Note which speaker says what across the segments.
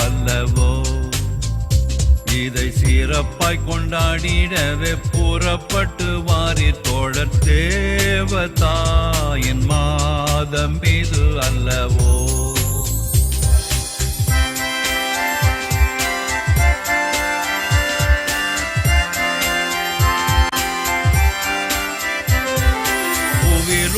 Speaker 1: அல்லவோ. இதை சிறப்பாய் கொண்டாடிடவே புறப்பட்டு வாரி தோழர் தேவதாயின் மாதம் இது அல்லவோ.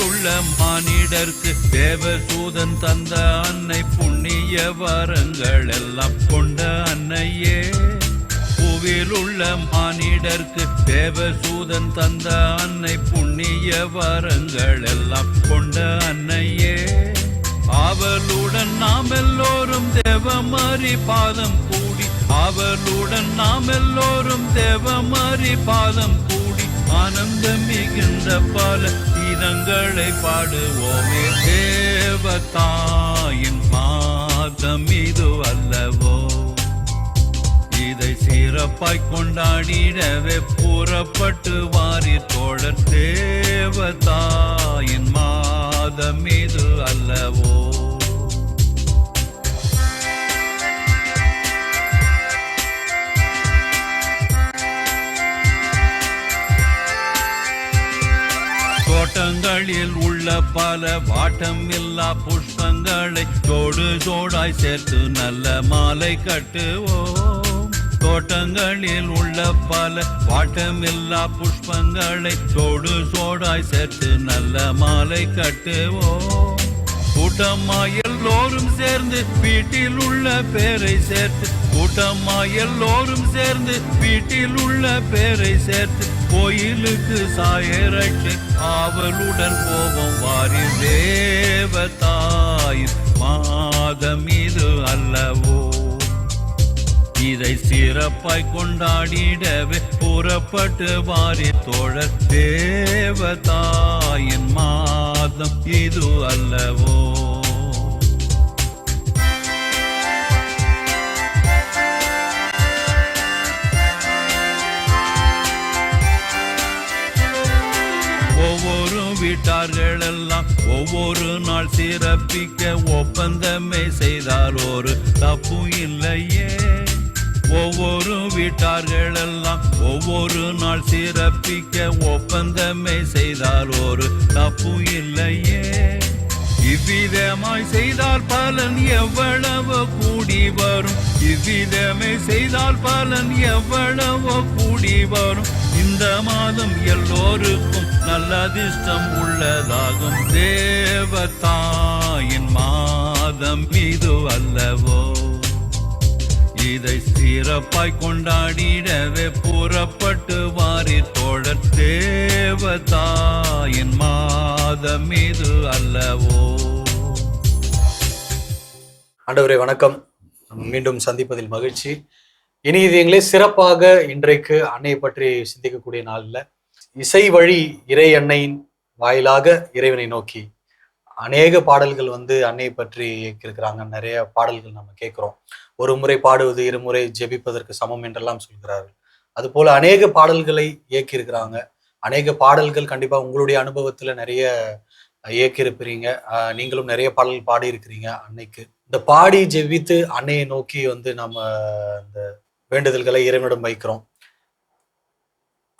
Speaker 1: உள்ள மானிடர்க்கு தேவதூதன் தந்த அன்னை புண்ணிய வரங்கள் எல்லாம் கொண்ட அன்னையே. பூவில் உள்ள மானிடர்க்கு தேவதூதன் தந்த அன்னை புண்ணிய வரங்கள் எல்லாம் கொண்ட அன்னையே. அவளுடன் நாம் எல்லோரும் தேவமாரி பாதம் கூடி, அவளுடன் நாம் எல்லோரும் தேவமாரி பாதம் கூடி ஆனந்தம் மிகுந்த பல கீதங்களை பாடுவோமே. தேவதாயின் மாதம் இது அல்லவோ. இதை சிறப்பாய் கொண்டாடிடவே புறப்பட்டு வாரி தோழர் தேவதாயின் மாதம் இது அல்லவோ. தோட்டங்களில் உள்ள பல வாட்டம் இல்லா புஷ்பங்களை ஜோடு ஜோடாய் சேர்த்து நல்ல மாலை கட்டுவோம். தோட்டங்களில் உள்ள பல வாட்டமில்லா புஷ்பங்களை ஜோடு ஜோடாய் சேர்த்து நல்ல மாலை கட்டுவோம். கூட்டமாய் எல்லோரும் சேர்ந்து வீட்டில் உள்ள பேரை சேர்த்து, கூட்டமாய் எல்லோரும் சேர்ந்து வீட்டில் உள்ள பேரை சேர்த்து கோயிலுக்கு சாயரட்சி ஆவலுடன் போவோம் வாரி. தேவதாயின் மாதம் இது அல்லவோ. இதை சிறப்பாய் கொண்டாடிடவே புறப்பட்டு வாரி தோழர் தேவதாயின் மாதம் இது அல்லவோ. ஒவ்வொரு வீட்டார்கள் எல்லாம் ஒவ்வொரு நாள் சிறப்பிக்க ஒப்பந்தமே செய்தால் ஒரு தப்பு இல்லையே. ஒவ்வொரு வீட்டார்கள் எல்லாம் ஒவ்வொரு நாள் சிறப்பிக்க ஒப்பந்தமே செய்தால் ஒரு தப்பு இல்லையே. இவ்விதமாய் செய்தால் பலன் எவ்வளவோ கூடி வரும், இவ்விதமே செய்தால் பலன் எவ்வளவோ கூடி வரும். இந்த மாதம் எல்லோருக்கும் நல்ல அதிர்ஷ்டம் உள்ளதாகும். தேவதாயின் மாதம் இது அல்லவோ. இதை சிறப்பாய் கொண்டாடிடவே புறப்பட்டு வாரி தோழர் தேவதாயின் மாதம் இது அல்லவோ.
Speaker 2: ஆண்டவரே வணக்கம். மீண்டும் சந்திப்பதில் மகிழ்ச்சி. இனி இது எங்களே சிறப்பாக இன்றைக்கு அன்னையை பற்றி சிந்திக்கக்கூடிய நாளில் இசை வழி இறை அன்னையின் வாயிலாக இறைவனை நோக்கி அநேக பாடல்கள் அன்னையை பற்றி இயக்கியிருக்கிறாங்க. நிறைய பாடல்கள் நம்ம கேட்குறோம். ஒரு முறை பாடுவது இருமுறை ஜெபிப்பதற்கு சமம் என்றெல்லாம் சொல்கிறார்கள். அது போல அநேக பாடல்களை இயக்கியிருக்கிறாங்க. அநேக பாடல்கள் கண்டிப்பா உங்களுடைய அனுபவத்துல நிறைய இயக்கியிருப்பீங்க. நீங்களும் நிறைய பாடல்கள் பாடி இருக்கிறீங்க அன்னைக்கு. இந்த பாடி ஜெபித்து அன்னையை நோக்கி நம்ம இந்த வேண்டுதல்களை இறைவனிடம் வைக்கிறோம்.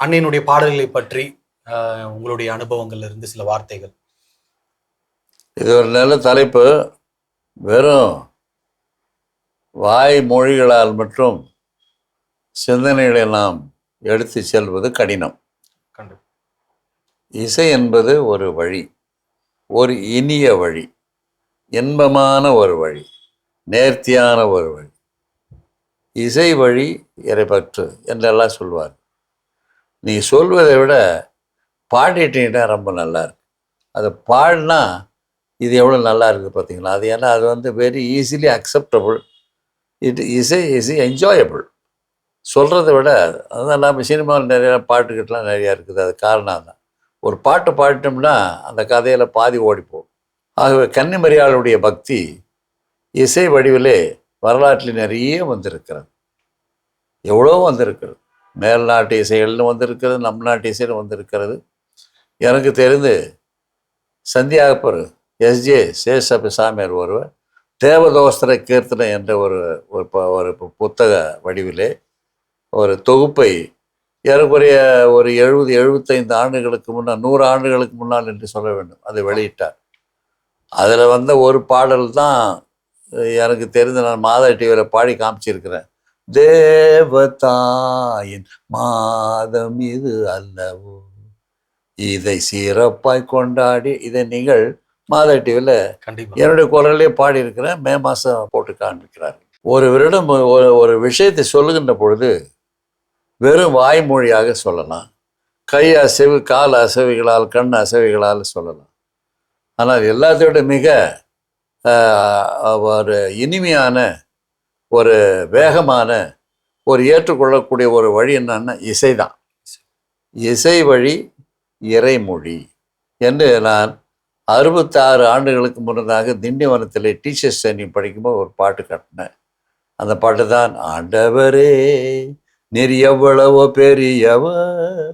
Speaker 2: அன்னையினுடைய பாடல்களை பற்றி உங்களுடைய அனுபவங்கள்ல இருந்து சில வார்த்தைகள்.
Speaker 3: இது ஒரு நல்ல தலைப்பு. வெறும் வாய் மொழிகளால் மற்றும் சிந்தனைகளை நாம் எடுத்து செல்வது கடினம். இசை என்பது ஒரு வழி, ஒரு இனிய வழி, இன்பமான ஒரு வழி, நேர்த்தியான ஒரு வழி. இசை வழி இறைப்பற்று என்றெல்லாம் சொல்வார். நீ சொல்வதை விட பாடிட்டீங்கன்னா ரொம்ப நல்லா இருக்கு. அதை பாடினா இது எவ்வளோ நல்லா இருக்குது பார்த்தீங்களா? அது ஏன்னா அது வெரி ஈஸிலி அக்செப்டபுள். இசை என்ஜாயபிள். சொல்கிறத விட அதுதான். நம்ம சினிமாவில் நிறையா பாட்டுக்கிட்டலாம் நிறையா இருக்குது. அது காரணம் தான். ஒரு பாட்டு பாடிட்டோம்னா அந்த கதையில் பாதி ஓடிப்போம். ஆகவே கன்னிமரியாளுடைய பக்தி இசை வடிவிலே வரலாற்றில் நிறைய வந்திருக்கிறது. எவ்வளோ வந்திருக்கிறது. மேல் நாட்டு இசைகள்னு வந்திருக்கிறது, நம் நாட்டு இசையில் வந்திருக்கிறது. எனக்கு தெரிந்து சந்தியாகப்பர் எஸ்ஜே சேஷப சாமியார் ஒருவர் தேவதோஸ்திர கீர்த்தனை என்ற ஒரு புத்தக வடிவிலே ஒரு தொகுப்பை ஏறக்குறைய ஒரு 70-75 ஆண்டுகளுக்கு முன்னால், 100 ஆண்டுகளுக்கு முன்னால் என்று சொல்ல வேண்டும், அதை வெளியிட்டார். அதில் வந்த ஒரு பாடல் தான் எனக்கு தெரிந்து நான் மாதா டிவியில் பாடி காமிச்சிருக்கிறேன். தேவதாயின் மாதம் இது அல்லவோ, இதை சிறப்பாய் கொண்டாடி. இதை நீங்கள் மாதா டிவியில்
Speaker 2: கண்டிப்பா
Speaker 3: என்னுடைய குரலே பாடியிருக்கிறேன். மே மாதம் போட்டு காண்பிக்கிறார். ஒரு ஒரு விஷயத்தை சொல்லுகின்ற பொழுது வெறும் வாய்மொழியாக சொல்லலாம், கை அசைவு, கால் அசைவுகளால், கண் அசைவுகளால் சொல்லலாம். ஆனால் எல்லாத்தையோட மிக ஒரு இனிமையான, ஒரு வேகமான, ஒரு ஏற்றுக்கொள்ளக்கூடிய ஒரு வழி என்னன்னா இசைதான். இசை வழி இறைமொழி என்று நான் 66 ஆண்டுகளுக்கு முன்னதாக திண்டிவனத்தில் டீச்சர்ஸ் ட்ரைனிங் படிக்கும்போது ஒரு பாட்டு கட்டினேன். அந்த பாட்டு தான், ஆண்டவரே நீர் எவ்வளவோ பெரியவர்,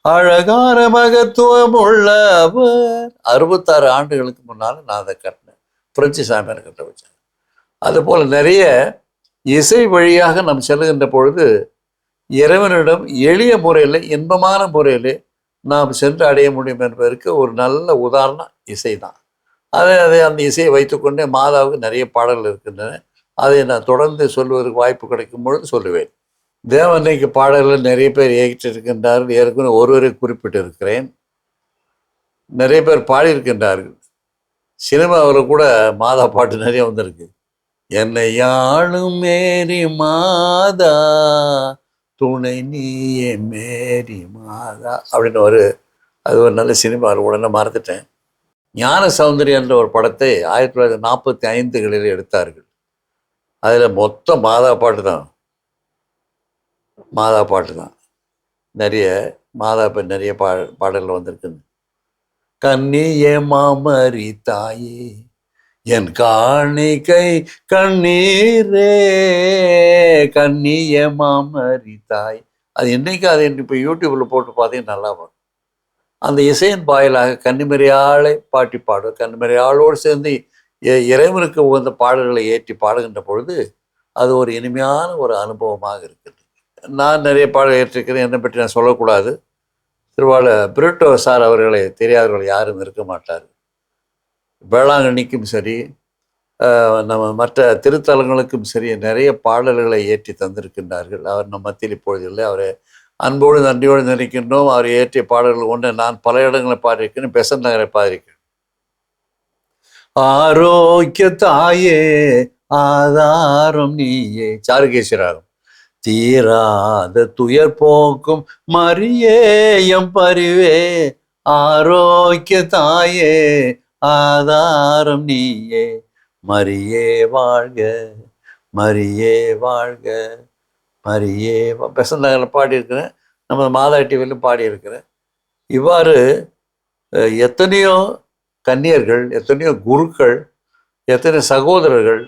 Speaker 3: அழகான மகத்துவம் உள்ளவர். 66 ஆண்டுகளுக்கு முன்னால் நான் அதை கட்டினேன். புரட்சி சாமியார் கட்ட வச்சேன். அதுபோல் நிறைய இசை வழியாக நாம் செல்லுகின்ற பொழுது இறைவனிடம் எளிய முறையில், இன்பமான முறையில் நாம் சென்று அடைய முடியும் என்பதற்கு ஒரு நல்ல உதாரணம் இசை தான். அந்த இசையை வைத்துக்கொண்டே மாதாவுக்கு நிறைய பாடல்கள் இருக்கின்றன. அதை நான் தொடர்ந்து சொல்வதற்கு வாய்ப்பு கிடைக்கும் பொழுது சொல்லுவேன். தேவன்னைக்கு பாடல்கள் நிறைய பேர் இயக்கிட்டிருக்கின்றார்கள். ஏற்கனவே ஒருவரை குறிப்பிட்டு இருக்கிறேன். நிறைய பேர் பாடியிருக்கின்றார்கள். சினிமாவில் கூட மாதா பாட்டு நிறைய வந்திருக்கு. என்னை யாழும் மேரி மாதா, துணை நீயே மேரி மாதா அப்படின்னு அது ஒரு நல்ல சினிமா. உடனே மறந்துட்டேன். ஞான சௌந்தரியம் என்ற ஒரு படத்தை 1945களில் எடுத்தார்கள். அதில் மொத்தம் மாதா பாட்டு தான். நிறைய மாதா நிறைய பாடல்கள் வந்திருக்குது. கண்ணியே மாமரி தாயே, என் காணிக்கை கண்ணீரே, கண்ணியே மாமரி தாய். அது இன்னைக்கு அதை இப்போ யூடியூப்பில் போட்டு பார்த்தீங்கன்னா நல்லா வரும். அந்த இசையின் வாயிலாக கன்னிமரியாளை பாட்டி பாடுவோம். கன்னிமரியாளோடு சேர்ந்து இறைவனுக்கு உகந்த பாடல்களை ஏற்றி பாடுகின்ற பொழுது அது ஒரு இனிமையான ஒரு அனுபவமாக இருக்குது. நான் நிறைய பாடல் ஏற்றிருக்கிறேன். என்னை பற்றி நான் சொல்லக்கூடாது. திருவாளர் பிரிட்டோ சார் அவர்களை தெரியாதவர்கள் யாரும் இருக்க மாட்டார். வேளாங்கண்ணிக்கும் சரி, நம்ம மற்ற திருத்தலங்களுக்கும் சரி நிறைய பாடல்களை ஏற்றி தந்திருக்கின்றார்கள். அவர் நம் மத்தியில் இப்பொழுது இல்லை. அவரை அன்போடு நன்றியோடு நினைக்கின்றோம். அவர் இயற்றிய பாடல்கள் ஒன்று நான் பல இடங்களை பாடியிருக்கிறேன். பெசன்ட் நகரை பாடியிருக்கிறேன். ஆரோக்கிய தாயே ஆதாரம் நீயே, சாருகேஸ்வராகும். தீராத துயர் போக்கும் மரியே எம் பரிவே, ஆரோக்கிய தாயே ஆதாரம் நீயே, மரியே வாழ்க, மரியே வாழ்க, மரியே. பெசன்ட் நகரில் பாடியிருக்கிறேன். நம்ம மாதா டிவியிலும் பாடியிருக்கிறேன். இவ்வாறு எத்தனையோ கன்னியர்கள், எத்தனையோ குருக்கள், எத்தனையோ சகோதரர்கள்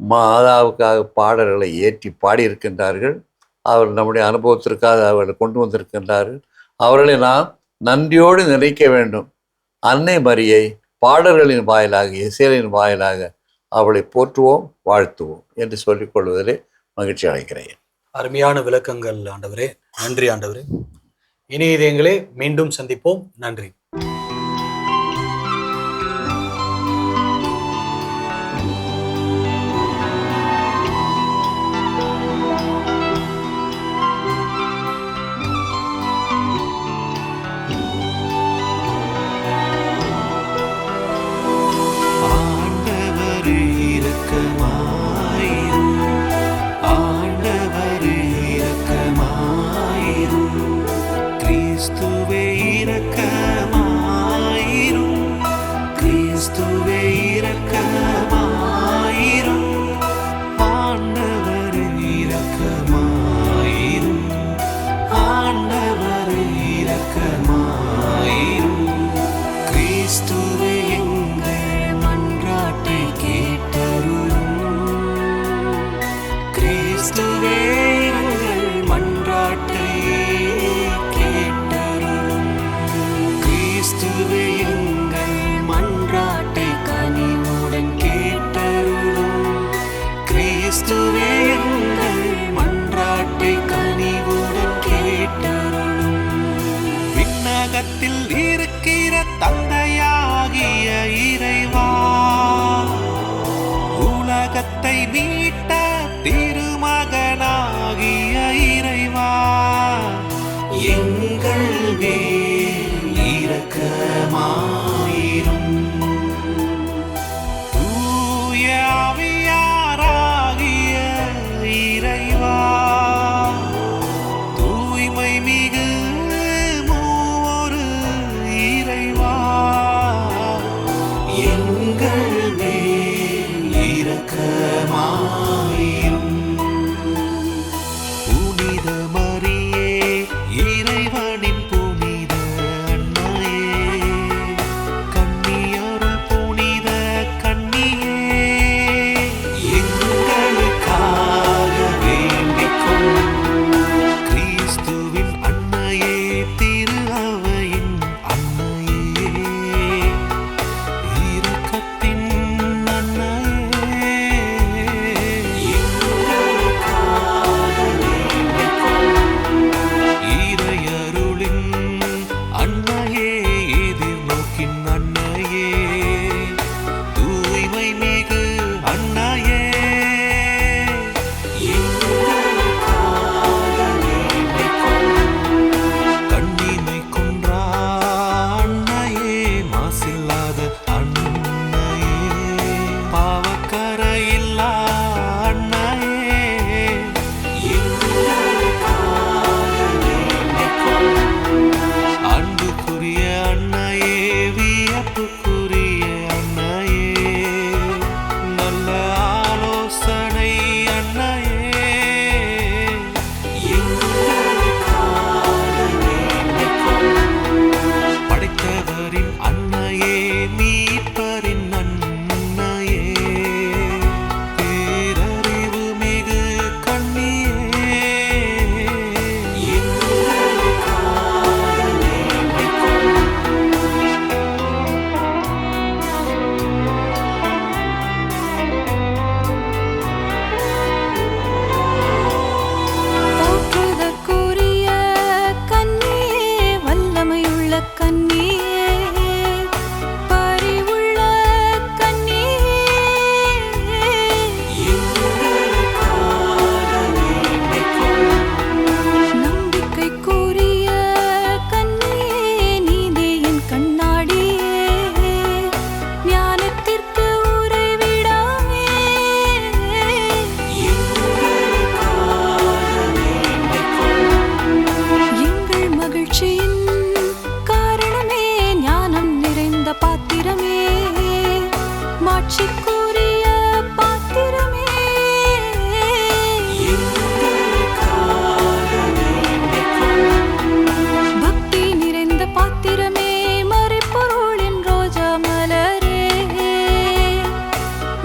Speaker 3: மாதாவுக்காக பாடல்களை ஏற்றி பாடியிருக்கின்றார்கள். அவர் நம்முடைய அனுபவத்திற்காக அவர்களை கொண்டு வந்திருக்கின்றார்கள். அவர்களை நாம் நன்றியோடு நினைக்க வேண்டும். அன்னை மரியை பாடல்களின் வாயிலாக, இசைகளின் வாயிலாக அவளை போற்றுவோம், வாழ்த்துவோம் என்று சொல்லிக் கொள்வதிலே மகிழ்ச்சி அடைகிறேன்.
Speaker 2: அருமையான விளக்கங்கள் ஆண்டவரே. நன்றி ஆண்டவரே. இனி இதயங்களே, மீண்டும் சந்திப்போம். நன்றி.
Speaker 4: கிறிஸ்துவே எங்கள் மன்றாட்டை கனிவுடன் கேட்டருளும். மீட்ட திருமகனாகிய இறைவா, எங்கள் மேல் இரக்கமாயிரும். தூய ஆவியாராகிய இறைவா, தூய்மை மிகு மூவொரு இறைவா, எங்கள் மேல் இரக்கமாயிரும். புனித மரியே, இறைவனின் புனித அன்னையே, கன்னியருள் புனித கன்னியே, எங்களுக்காக வேண்டிக் கொள்ளும். கிறிஸ்துவின் அன்னையே, திரு அவையின் அன்னையே, இரக்கத்தின் அன்னையே, எங்களுக்காக வேண்டிக் கொள்ளும். இறையருளின் அன்னையே, எதிர்நோக்கின் அன்னையே, தூய்மை மிகு அன்னையே, எங்களுக்காக வேண்டிக் கொள்ளும். கண்ணிமை குன்றா அன்னையே, மாசில்லாத அன்னையே, பாவக்கரையில்லா அன்னையே, எங்களுக்காக வேண்டிக் கொள்ளும். அன்புக்குரிய அன்னையே, வியப்புக்குரிய அன்னையே, நல்ல ஆலோசனை அன்னையே, எங்களுக்காக வேண்டிக் கொள்ளும். படைத்தவரின் அன்னையே, மீட்பரின் அன்னையே, பேரறிவு மிகு கன்னியே, எங்களுக்காக வேண்டிக் கொள்ளும்.
Speaker 5: போற்றுதற்குரிய கன்னியே, வல்லமையுள்ள கன்னியே, பரிவுள்ள கன்னியே,
Speaker 4: எங்களுக்காக வேண்டிக் கொள்ளும்.
Speaker 5: நம்பிக்கைக்குரிய கன்னியே, நீதியின் கண்ணாடியே, ஞானத்திற்கு உறைவிடமே,
Speaker 4: எங்களுக்காக வேண்டிக் கொள்ளும்.
Speaker 5: எங்கள் மகிழ்ச்சியின் காரணமே, ஞானம் நிறைந்த பாத்திரமே, மாட்சிக்குரிய பாத்திரமே,
Speaker 4: எங்களுக்காக வேண்டிக் கொள்ளும்.
Speaker 5: பக்தி நிறைந்த பாத்திரமே, மறைப்பொருளின் ரோஜா மலரே,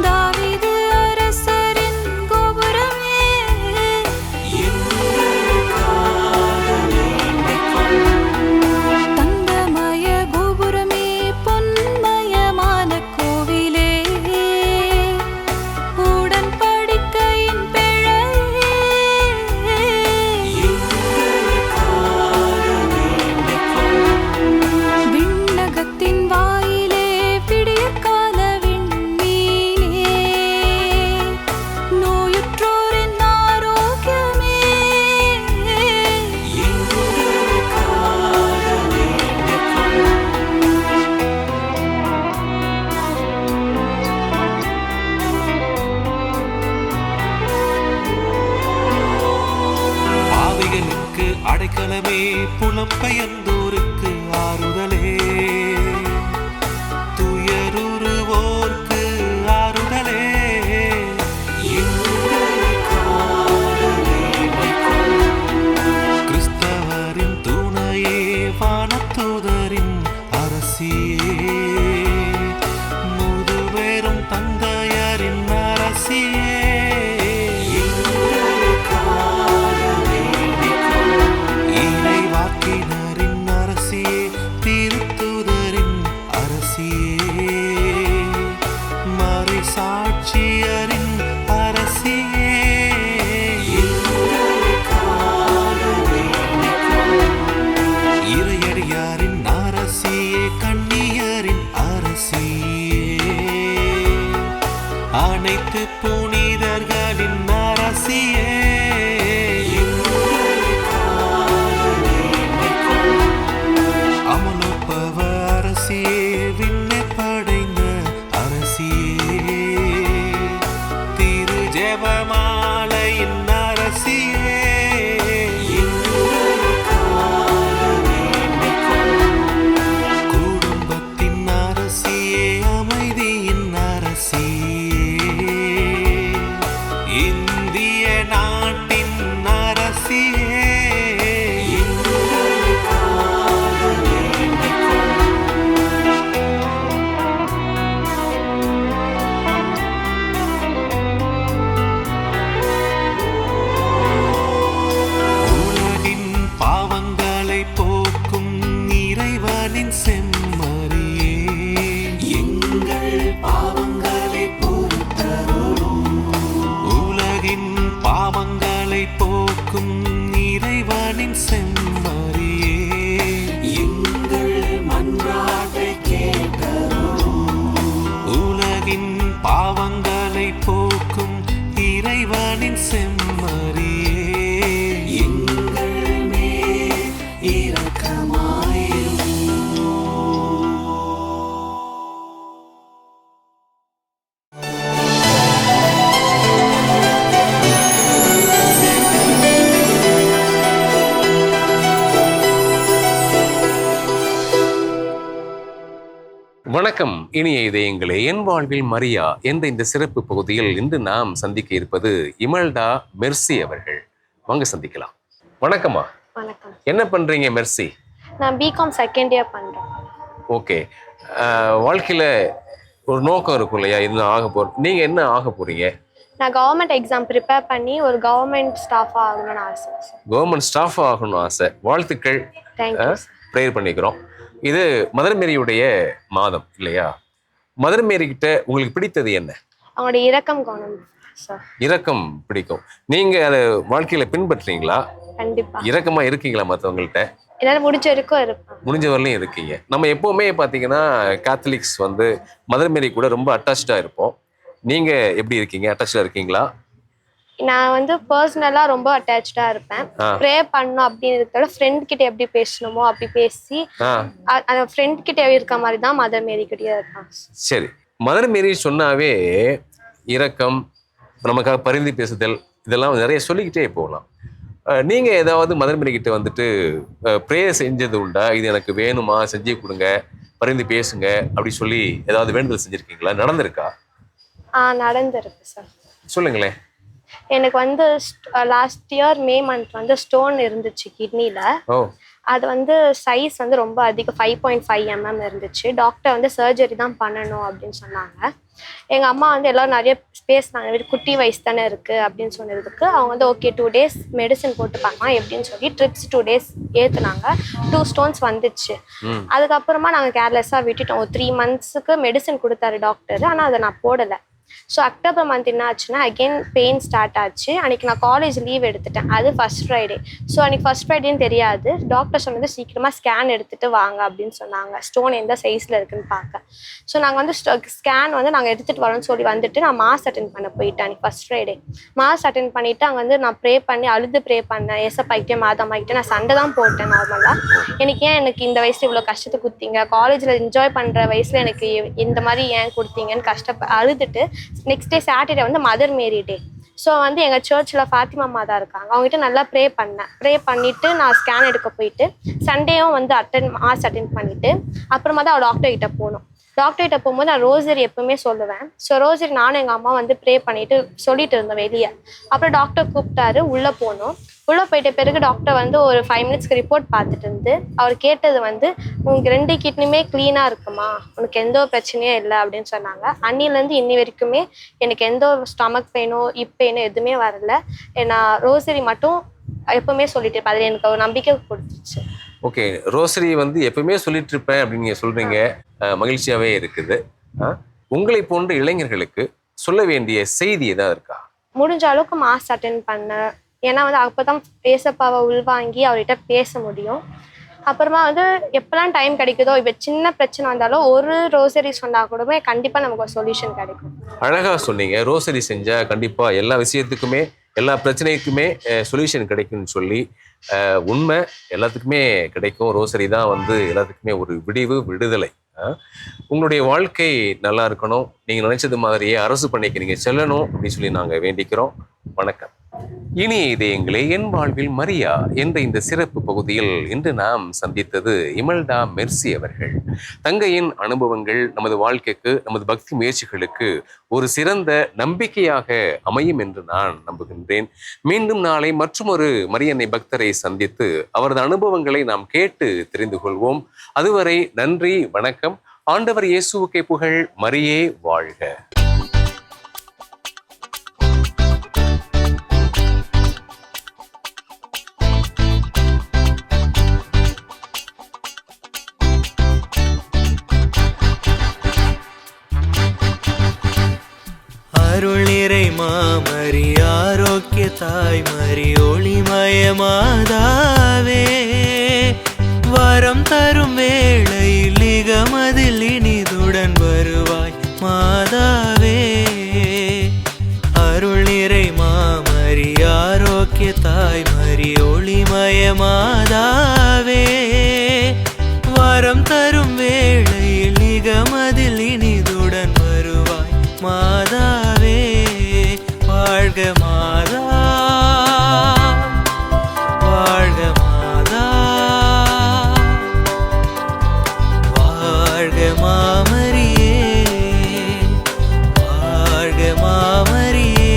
Speaker 5: தாவீது அரசரின் கோபுரமே,
Speaker 4: எங்களுக்காக வேண்டிக் கொள்ளும்.
Speaker 5: தங்கமய கோபுரமே, பொன்மயமான கோவிலே, உடன்படிக்கையின் பிழையே,
Speaker 4: எங்களுக்காக வேண்டிக் கொள்ளும்.
Speaker 5: விண்ணகத்தின் வாயிலே, விடியற்கால விண்மீனே, நோயுற்றோரின் ஆரோக்கியமே,
Speaker 4: எங்களுக்காக வேண்டிக் கொள்ளும். பாவிகளுக்கு அடைக்கலமே, புலம்பெயர்ந்தோருக்கு ஆறுதலே, துயருறுவோர்க்கு ஆறுதலே, எங்களுக்காக வேண்டிக் கொள்ளும். கிறிஸ்தவரின் துணையே, வானதூதரின் அரசியே, முதுபெரும் தந்தையரின் அரசியே, எங்களுக்காக வேண்டிக் கொள்ளும். இறைவாக்கினரின் அரசியே, திருத்துதரின் அரசியே அமலோற்பவ அரசியே விண்ணை படைந்த அரசியே திரு ஜெபமாலையின் அரசியே குடும்பத்தின் அரசியே அமைதியின் அரசியே இந்திய நாட்டின் அரசியே உலகின் பாவங்களை போக்கும் இறைவனின் செம்மறியே எங்கள் பாவங்களை பொறுத்தருளும் உலகின் பாவங்களை போக்கும் இறைவனின் செம்மறியே எங்கள் மன்றாட்டை கேட்டருளும் உலகின் பாவங்களை போக்கும் இறைவனின் செம்மறியே எங்கள் மேல் இரக்கமாயிரும்.
Speaker 6: வணக்கம் இனிய இதயங்களே, என் வாழ்வில் மரியா என்ற இந்த சிறப்பு பகுதியில் இன்று நாம் சந்திக்க இருப்பது இமல்டா மெர்சி அவர்கள். வாங்க சந்திக்கலாம். வணக்கம்மா.
Speaker 7: வணக்கம்.
Speaker 6: என்ன பண்றீங்க மெர்சி?
Speaker 7: நான் பிகாம் செகண்ட் இயர் பண்றேன்.
Speaker 6: ஓகே. வாழ்க்கையில ஒரு நோக்கம் இருக்கும் இல்லையா, என்ன ஆக நீங்க என்ன ஆக போறீங்க?
Speaker 7: நான் கவர்மெண்ட் எக்ஸாம் ப்ரிப்பேர் பண்ணி ஒரு கவர்மெண்ட் ஸ்டாஃபாக ஆகணும்னு ஆசை.
Speaker 6: கவர்மெண்ட் ஸ்டாஃப் ஆகணும்னு ஆசை. வாழ்த்துக்கள்.
Speaker 7: தேங்க்யூ.
Speaker 6: ப்ரேயர் பண்ணிக்கிறோம். இது மதர் மேரியுடைய மாதம் இல்லையா? மதர் மேரி கிட்ட உங்களுக்கு பிடித்தது என்ன?
Speaker 7: அவங்களோட இரக்கம் குணம் சார்.
Speaker 6: இரக்கம் பிடிக்கும். நீங்க அதை வாழ்க்கையில பின்பற்றீங்களா?
Speaker 7: கண்டிப்பா.
Speaker 6: இரக்கமா இருக்கீங்களா மற்றவங்கள்ட்ட?
Speaker 7: என்னால முடிஞ்ச வரைக்கும் இருப்பேன்.
Speaker 6: முடிஞ்ச வரலையும் இருக்கீங்க. நம்ம எப்பவுமே பார்த்தீங்கன்னா கேத்தலிக்ஸ் வந்து மதர் மேரி கூட ரொம்ப அட்டாச்சாக இருப்போம். நீங்க எப்படி இருக்கீங்க? அட்டாச்சாக இருக்கீங்களா?
Speaker 7: நான் வந்து பர்சனலாக ரொம்ப அட்டாச்சாக இருப்பேன். ப்ரே பண்ணணும் அப்படின்னு இருக்கிற ஃப்ரெண்ட் கிட்ட எப்படி பேசணுமோ அப்படி பேசி அந்த ஃப்ரெண்ட் கிட்ட இருக்க மாதிரி தான் மதர் மேரி கிட்டே இருப்பான்.
Speaker 6: சரி, மதர் மேரி சொன்னாவே இரக்கம், நமக்காக பரிந்து பேசுதல், இதெல்லாம் நிறைய சொல்லிக்கிட்டே போகலாம். நீங்க ஏதாவது மதர் மேரி கிட்ட வந்துட்டு ப்ரேயர் செஞ்சது உண்டா? இது எனக்கு வேணுமா, செஞ்சு கொடுங்க, பரிந்து பேசுங்க அப்படி சொல்லி ஏதாவது வேண்டுதல் செஞ்சிருக்கீங்களா? நடந்திருக்கா?
Speaker 7: நடந்திருக்கு சார்.
Speaker 6: சொல்லுங்களேன்.
Speaker 7: எனக்கு வந்து லாஸ்ட் இயர் மே மந்த் வந்து ஸ்டோன் இருந்துச்சு கிட்னில. அது வந்து சைஸ் வந்து ரொம்ப அதிகம், 5.5 mm இருந்துச்சு. டாக்டர் வந்து சர்ஜரி தான் பண்ணணும் அப்படின்னு சொன்னாங்க. எங்கள் அம்மா வந்து எல்லோரும் நிறைய பேசினாங்க, குட்டி வயசு தானே இருக்குது அப்படின்னு சொன்னதுக்கு அவங்க வந்து ஓகே 2 days மெடிசன் போட்டு பார்க்கலாம் எப்படின்னு சொல்லி ட்ரிப்ஸ் 2 days ஏற்றுனாங்க. 2 stones வந்துச்சு. அதுக்கப்புறமா நாங்கள் கேர்லெஸ்ஸாக விட்டுட்டோம். ஒரு 3 monthsக்கு மெடிசன் கொடுத்தாரு டாக்டர். ஆனால் அதை நான் போடலை. ஸோ அக்டோபர் மந்த் என்ன ஆச்சுன்னா அகெயின் பெயின் ஸ்டார்ட் ஆச்சு. அன்றைக்கி நான் காலேஜ் லீவ் எடுத்துட்டேன். அது ஃபர்ஸ்ட் ஃப்ரைடே. ஸோ அன்றைக்கி ஃபர்ஸ்ட் ஃப்ரைடேன்னு தெரியாது. டாக்டர் சொன்னது சீக்கிரமாக ஸ்கேன் எடுத்துகிட்டு வாங்க அப்படின்னு சொன்னாங்க, ஸ்டோன் எந்த சைஸில் இருக்குன்னு பார்க்க. ஸோ நாங்கள் வந்து ஸ்கேன் வந்து நாங்கள் எடுத்துகிட்டு வரோன்னு சொல்லி வந்துட்டு நான் மாஸ் அட்டென்ட் பண்ண போயிட்டேன். அன்றைக்கி ஃபர்ஸ்ட் ஃப்ரைடே மாஸ் அட்டென்ட் பண்ணிவிட்டு அங்கே வந்து நான் ப்ரே பண்ணி அழுது ப்ரே பண்ணேன். ஏசப்பாக்கிட்டே மாதமாக்கிட்டே நான் சண்டை தான் போட்டேன் நார்மலாக. எனக்கு இந்த வயசில் இவ்வளோ கஷ்டத்தை கொடுத்தீங்க, காலேஜில் என்ஜாய் பண்ணுற வயசில் எனக்கு இந்த மாதிரி ஏன் கொடுத்தீங்கன்னு அழுதுட்டு நெக்ஸ்ட் டே சாட்டர்டே வந்து மதர் மேரி டே. ஸோ வந்து எங்கள் சர்ச்சில் ஃபாத்திமா அம்மா தான் இருக்காங்க, அவங்ககிட்ட நல்லா ப்ரே பண்ணேன். ப்ரே பண்ணிவிட்டு நான் ஸ்கேன் எடுக்க போயிட்டு சண்டேயும் வந்து மாஸ் அட்டென்ட் பண்ணிவிட்டு அப்புறமா தான் டாக்டர்கிட்ட போகணும். டாக்டர்கிட்ட போகும்போது நான் ரோசரி எப்பவுமே சொல்லுவேன். ஸோ ரோசரி நானும் எங்கள் அம்மா வந்து ப்ரே பண்ணிட்டு சொல்லிட்டு இருந்தோம் வெளியே. அப்புறம் டாக்டர் கூப்பிட்டாரு, உள்ளே போனோம். உள்ளே போயிட்ட பிறகு டாக்டர் வந்து ஒரு 5 minutesக்கு ரிப்போர்ட் பார்த்துட்டு இருந்து அவர் கேட்டது வந்து உனக்கு 2 கிட்னியுமே க்ளீனாக இருக்குமா, உனக்கு எந்த ஒரு பிரச்சனையும் இல்லை அப்படின்னு சொன்னாங்க. அன்னிலேருந்து இன்னி வரைக்குமே எனக்கு எந்த ஒரு ஸ்டமக் பெயினோ பெயினோ எதுவுமே வரல. நான் ரோசரி மட்டும் எப்பவுமே சொல்லிட்டு இருப்பேன். அதில் எனக்கு ஒரு நம்பிக்கை கொடுத்துச்சு.
Speaker 6: ஓகே, ரோசரி வந்து எப்பவுமே சொல்லிட்டு இருப்பேன் அப்படின்னு நீங்கள் சொல்கிறீங்க, மகிழ்ச்சியாகவே இருக்குது. உங்களை போன்ற இளைஞர்களுக்கு சொல்ல வேண்டிய செய்தி ஏதாவது இருக்கா?
Speaker 7: முடிஞ்ச அளவுக்கு மாஸ் அட்டென்ட் பண்ண, ஏன்னா வந்து அப்போ தான் ஏசப்பாவை உள்வாங்கி அவர்கிட்ட பேச முடியும். அப்புறமா வந்து எப்போல்லாம் டைம் கிடைக்குதோ, இப்போ சின்ன பிரச்சனை வந்தாலும் ஒரு ரோசரி சொன்னால் கூடவே கண்டிப்பாக நமக்கு ஒரு சொல்யூஷன் கிடைக்கும்.
Speaker 6: அழகாக சொன்னீங்க. ரோசரி செஞ்சால் கண்டிப்பாக எல்லா விஷயத்துக்குமே எல்லா பிரச்சனைக்குமே சொல்யூஷன் கிடைக்கும்னு சொல்லி உண்மை எல்லாத்துக்குமே கிடைக்கும். ரோசரி தான் வந்து எல்லாத்துக்குமே ஒரு விடுதலை. உங்களுடைய வாழ்க்கை நல்லா இருக்கணும், நீங்கள் நினைச்சது மாதிரியே அரசு பணிக்கு நீங்கள் செல்லணும் அப்படின்னு சொல்லி நாங்கள் வேண்டிக்கிறோம். வணக்கம். இனிய இதயங்களே, என் வாழ்வில் மரியா என்ற இந்த சிறப்பு பகுதியில் இன்று நாம் சந்தித்தது இமல்டா மெர்சி அவர்கள். தங்கையின் அனுபவங்கள் நமது வாழ்க்கைக்கு, நமது பக்தி முயற்சிகளுக்கு ஒரு சிறந்த நம்பிக்கையாக அமையும் என்று நான் நம்புகின்றேன். மீண்டும் நாளை மற்றொரு மரியன்னை பக்தரை சந்தித்து அவரது அனுபவங்களை நாம் கேட்டு தெரிந்து கொள்வோம். அதுவரை நன்றி, வணக்கம். ஆண்டவர் இயேசுவுக்கே புகழ். மரியே வாழ்க.
Speaker 4: அருள் நிறை மாமரி, ஆரோக்கிய தாய்மரி, ஒளிமய மாதாவே, வரம் தரும் வேளையில் நிகமதில் இனிதுடன் வருவாய் மாதாவே. அருள் நிறை மாமரி, ஆரோக்கிய தாய்மரி, ஒளிமய மாதாவே, வரம் தரும் வேளையில் நிகமதில் இனிதுடன் வருவாய் மாதாவே. வாழ்க மாதா, வாழ்க மாதா, வாழ்க மாமரியே, வாழ்க மாமரியே.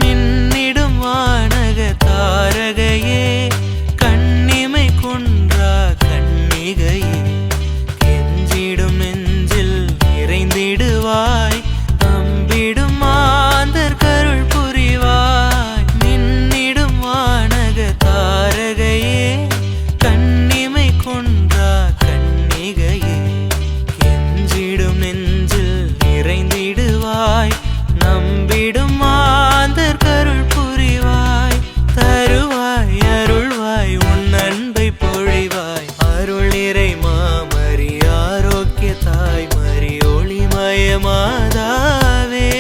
Speaker 4: மின்னிடும் வானக தாரகையே, கண்ணிமை குன்றா கண்ணிகையே, கெஞ்சிடும் நெஞ்சில் நிறைந்திடுவாய், நம்பிடும் மாந்தர் கருள் புரிவாய். மின்னிடும் வானக தாரகையே, கண்ணிமை குன்றா கண்ணிகையே, கெஞ்சிடும் நெஞ்சில் நிறைந்திடுவாய், நம்பிடும் மாந்தர் கருள் புரிவாய். தருவாய் அருள்வாய் உன் அன்பை பொழிவாய். அருள் நிறை மாமரி, ஆரோக்கிய தாய்மரி, ஒளிமய மாதாவே,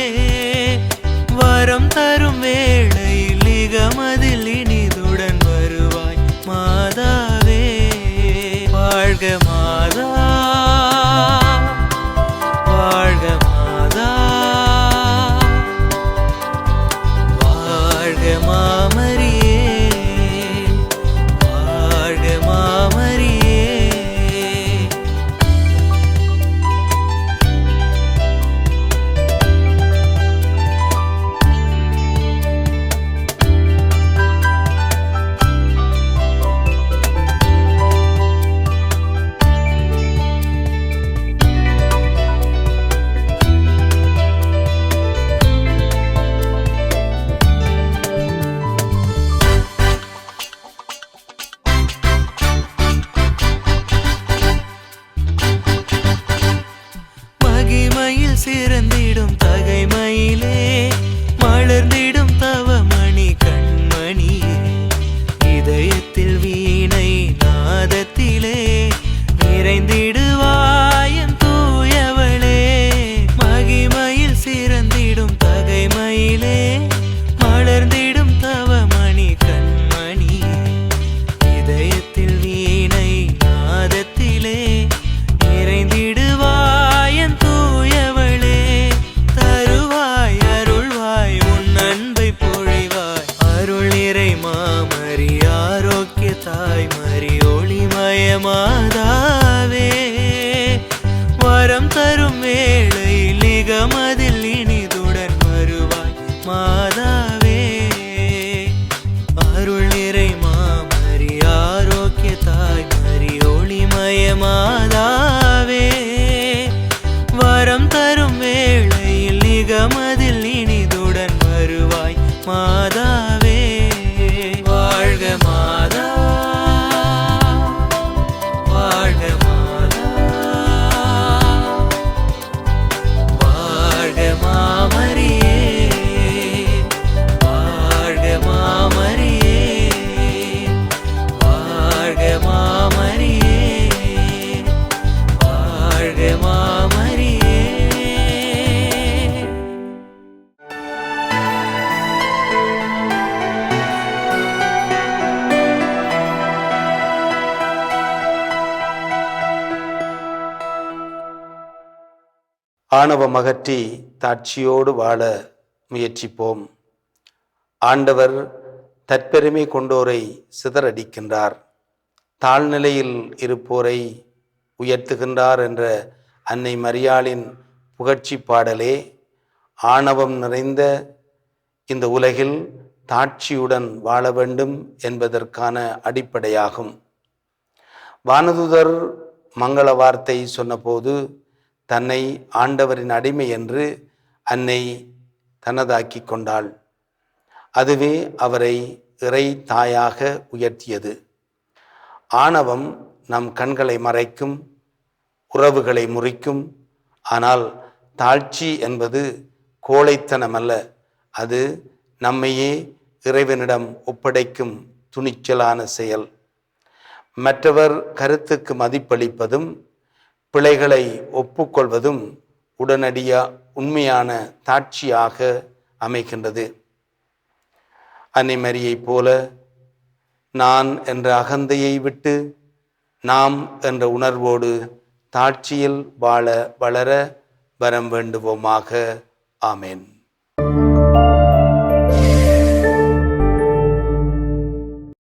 Speaker 4: வரம் தரும் வேளையில் நிகமதில் இனிதுடன் வருவாய் மாதாவே. வாழ்க மாதா, வாழ்க மாதா, வாழ்க மாமரியே, வாழ்க மாமரியே. மகிமையில் சிறந்திடும் தகைமையிலே, மலர்ந்திடும் தவமணி கண்மணியே, இதயத்தில் வீணை நாதத்திலே நிறைந்திடுவாயன் தூயவளே. மகிமையில் சிறந்திடும் தகைமையிலே, மலர்ந்திடும் தவமணி கண்மணியே, இதயத்தில் வீணை நாதத்திலே நிறைந்திடுவாயன் தூயவளே. தருவாய் அருள்வாய் உன் அன்பை பொழிவாய். அருள் நிறை மாமரி, ஆரோக்கிய தாய்மரி, ஒளிமய மாதாவே, வரம் தரும் வேளையில் நிகமதில் இனிதுடன் வருவாய் மாதாவே. அருள் நிறை மாமரி, ஆரோக்கிய
Speaker 8: ஆணவம் அகற்றி தாட்சியோடு வாழ முயற்சிப்போம். ஆண்டவர் தற்பெருமை கொண்டோரை சிதறடிக்கின்றார், தாழ்நிலையில் இருப்போரை உயர்த்துகின்றார் என்ற அன்னை மரியாளின் புகழ்ச்சி பாடலே ஆணவம் நிறைந்த இந்த உலகில் தாட்சியுடன் வாழ வேண்டும் என்பதற்கான அடிப்படையாகும். வானதுதர் மங்கள வார்த்தை சொன்னபோது தன்னை ஆண்டவரின் அடிமை என்று அன்னை தனதாக்கி கொண்டாள். அதுவே அவரை இறை தாயாக உயர்த்தியது. ஆணவம் நம் கண்களை மறைக்கும், உறவுகளை முறிக்கும். ஆனால் தாழ்ச்சி என்பது கோழைத்தனமல்ல, அது நம்மையே இறைவனிடம் ஒப்படைக்கும் துணிச்சலான செயல். மற்றவர் கருத்துக்கு மதிப்பளிப்பதும் பிழைகளை ஒப்புக்கொள்வதும் உண்மையான தாட்சியாக அமைகின்றது. அன்னை மரியைப் போல நான் என்ற அகந்தையை விட்டு நாம் என்ற உணர்வோடு தாட்சியில் வாழ வளர வரம் வேண்டுவோமாக. ஆமேன்.